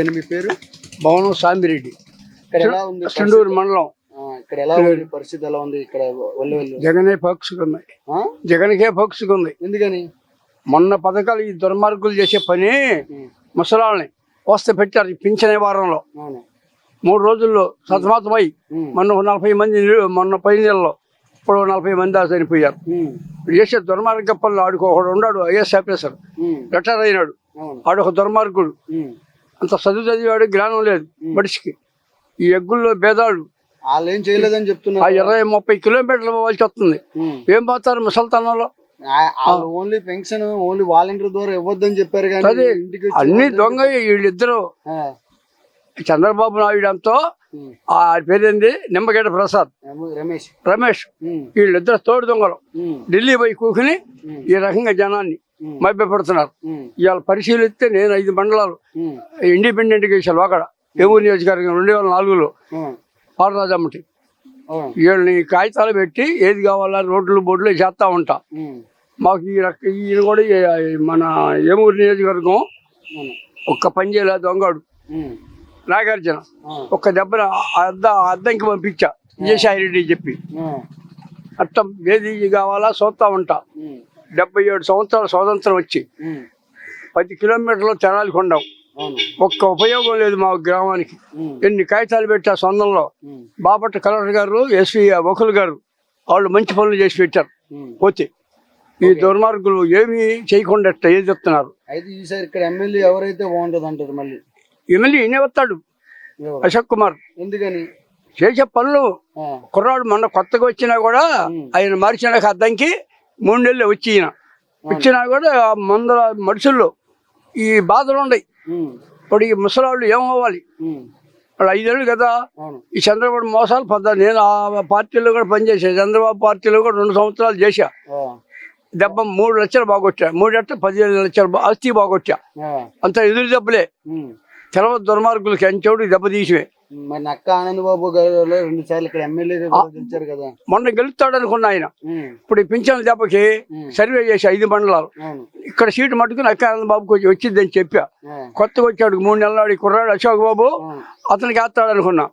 మీ పేరు? భవనం సాంబిరెడ్డి, ఇక్కడ ఎలా ఉంది చెండూరు మండలం. ఇక్కడ ఎలా ఉంది పరిస్థితి? ఎలా ఉంది ఇక్కడ? జగనే పక్షుకుంది, జగన్కే పక్షుకుంది. ఎందుకని? మొన్న పథకాలు ఈ దుర్మార్గులు చేసే పని ముసలాళ్ళని వస్తే పెట్టారు ఈ పింఛన్ వారంలో 3 రోజుల్లో సతమతమై మొన్న 40 మంది, మొన్న 10 నెలల్లో ఇప్పుడు 40 మంది దాకా చనిపోయారు. చేసే దుర్మార్గ పనులు ఆడుకోకూడదు. ఉన్నాడు ఐఎస్ ఆఫీసర్, రిటైర్ అయినాడు. ఆడొక దుర్మార్గుడు, అంత చదువు చదివాడు, జ్ఞానం లేదు మనిషికి. ఈ ఎగ్గుల్లో భేదాలు వాళ్ళు ఏం చేయలేదని చెప్తున్నారు. 20-30 కిలోమీటర్లు పోవాల్సి వస్తుంది. ఏం పోతారు ముసలితనంలో? ఓన్లీ పెన్షన్ ఓన్లీ వాలంటీర్ ద్వారా ఇవ్వద్దని చెప్పారు కానీ అన్ని దొంగ. వీళ్ళిద్దరు చంద్రబాబు నాయుడుతో ఆ పేరేంది నిమ్మగడ్డ ప్రసాద్, రమేష్, వీళ్ళిద్దరు తోడు దొంగలు. ఢిల్లీ పోయి కూకుని ఈ రకంగా జనాన్ని మభ్యపెడుతున్నారు. ఇవాళ పరిశీలిస్తే నేను 5 మండలాలు ఇండిపెండెంట్ గేసాను. అక్కడ ఏమూరు నియోజకవర్గం 2004లో పాలరాజమ్మటి. వీళ్ళని కాగితాలు పెట్టి ఏది కావాలా రోడ్లు బోర్డులు చేస్తా ఉంటా. మాకు ఈయన కూడా మన ఏమూరు నియోజకవర్గం ఒక్క పని చేయలేదు. దొంగడు నాగార్జున ఒక్క దెబ్బన అద్దంకి పంపించా విజయసాయిరెడ్డి చెప్పి. అట్టం ఏది కావాలా చూస్తా ఉంటా. 77 సంవత్సరాల స్వాతంత్రం వచ్చి 10 కిలోమీటర్లు తెనాలి కొండాం. ఒక్క ఉపయోగం లేదు మా గ్రామానికి. ఎన్ని కాగితాలు పెట్టా సొంతంలో. బాపట్ల కలెక్టర్ గారు, ఎస్పీ వకుల్ గారు వాళ్ళు మంచి పనులు చేసి పెట్టారు. పోతే ఈ దుర్మార్గులు ఏమి చేయకుండా ఏది చెప్తున్నారు. అయితే ఈసారి ఇక్కడ ఎమ్మెల్యే ఎవరైతే బాగుంటుంది అంటారు? మళ్ళీ ఎమ్మెల్యే ఈయనే వస్తాడు, అశోక్ కుమార్. ఎందుకని? చేసే పనులు కుర్రాడు మొన్న కొత్తగా వచ్చినా కూడా ఆయన మార్చినాక అద్దంకి 3 నెలలు వచ్చినా కూడా మందుల మనుషుల్లో ఈ బాధలు ఉన్నాయి. ఇప్పుడు ఈ ముసలాళ్ళు ఏమవ్వాలి? వాళ్ళు 5 ఏళ్ళు కదా. ఈ చంద్రబాబు మోసాలు పద్ధతి. నేను ఆ పార్టీలో కూడా పనిచేసా. చంద్రబాబు పార్టీలో కూడా 2 సంవత్సరాలు చేశా. దెబ్బ 3 లక్షలు బాగొచ్చా. 3 అంటే 15 లక్షలు ఆస్తి బాగొచ్చా. అంత ఎదురు దెబ్బలే. తెలవ దుర్మార్గులకి అంచెవుడికి దెబ్బ తీసివే. మరి నక్క ఆనందబాబు గారు 2 సార్లు ఇక్కడ ఎమ్మెల్యే గెలిచారు కదా. మొన్న గెలుస్తాడు అనుకున్నా ఆయన. ఇప్పుడు ఈ పింఛన్ల దెబ్బకి సర్వే చేసి 5 మండలాలు ఇక్కడ సీటు మట్టుకు నక్క ఆనందబాబుకి వచ్చిందని చెప్పా. కొత్తగా వచ్చాడు 3 నెలల నాడు కుర్రాడు అశోక్ బాబు, అతనికి వేస్తాడు అనుకున్నా.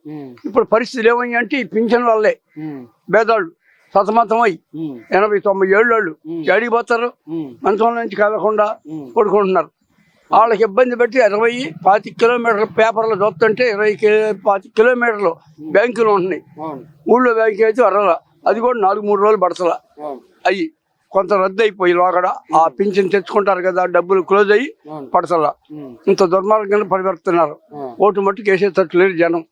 ఇప్పుడు పరిస్థితులు ఏమయ్యి అంటే ఈ పింఛన్ వల్లే భేదాళ్ళు సతమతమై 80-90 ఏళ్ళు ఎడికి పోతారు. మంచం నుంచి కదలకుండా పడుకుంటున్నారు. వాళ్ళకి ఇబ్బంది పెట్టి 20-25 కిలోమీటర్ల పేపర్లు చూస్తుంటే 20-25 కిలోమీటర్లు బ్యాంకులు ఉంటున్నాయి. ఊళ్ళో బ్యాంకు అయితే వరల, అది కూడా 4-3 రోజులు పడతలా. అయ్యి కొంత రద్దు అయిపోయి లోకడ ఆ పింఛన్ తెచ్చుకుంటారు కదా, డబ్బులు క్లోజ్ అయ్యి పడతలా. ఇంత దుర్మార్గంగా పరిపెడుతున్నారు. ఓటు మట్టుకు వేసేటట్టు లేరు జనం.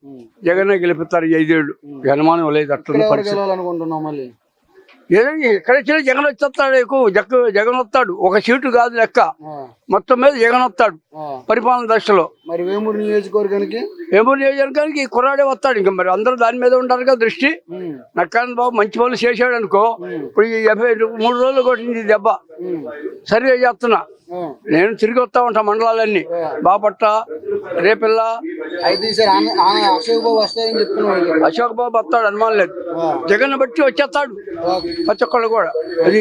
జగనే గెలిపిస్తారు ఈ 5 ఏళ్ళు. జనమానం లేదు. అట్లా పరిస్థితి. ఎక్కడ జగన్ వచ్చేస్తాడు. ఎక్కువ జగన్ వస్తాడు. ఒక సీటు కాదు లెక్క, మొత్తం మీద జగన్ వస్తాడు పరిపాలన దశలో. మరి వేమూరు నియోజకవర్గానికి కుర్రాడే వస్తాడు. ఇంకా మరి అందరూ దాని మీద ఉంటారు కదా దృష్టి. నక్కానంద బాబు మంచి పనులు చేశాడు అనుకో. ఇప్పుడు ఈ 73 రోజులు కొట్టింది దెబ్బ. సర్వే చేస్తున్నా నేను, తిరిగి వస్తా ఉంటా మండలాలన్నీ. బాపట్ల, రేపిల్ల. అశోక్ బాబు వస్తాడు, అనుమానం లేదు. జగన్ బట్టి వచ్చేస్తాడు ప్రతి ఒక్కళ్ళు కూడా. అది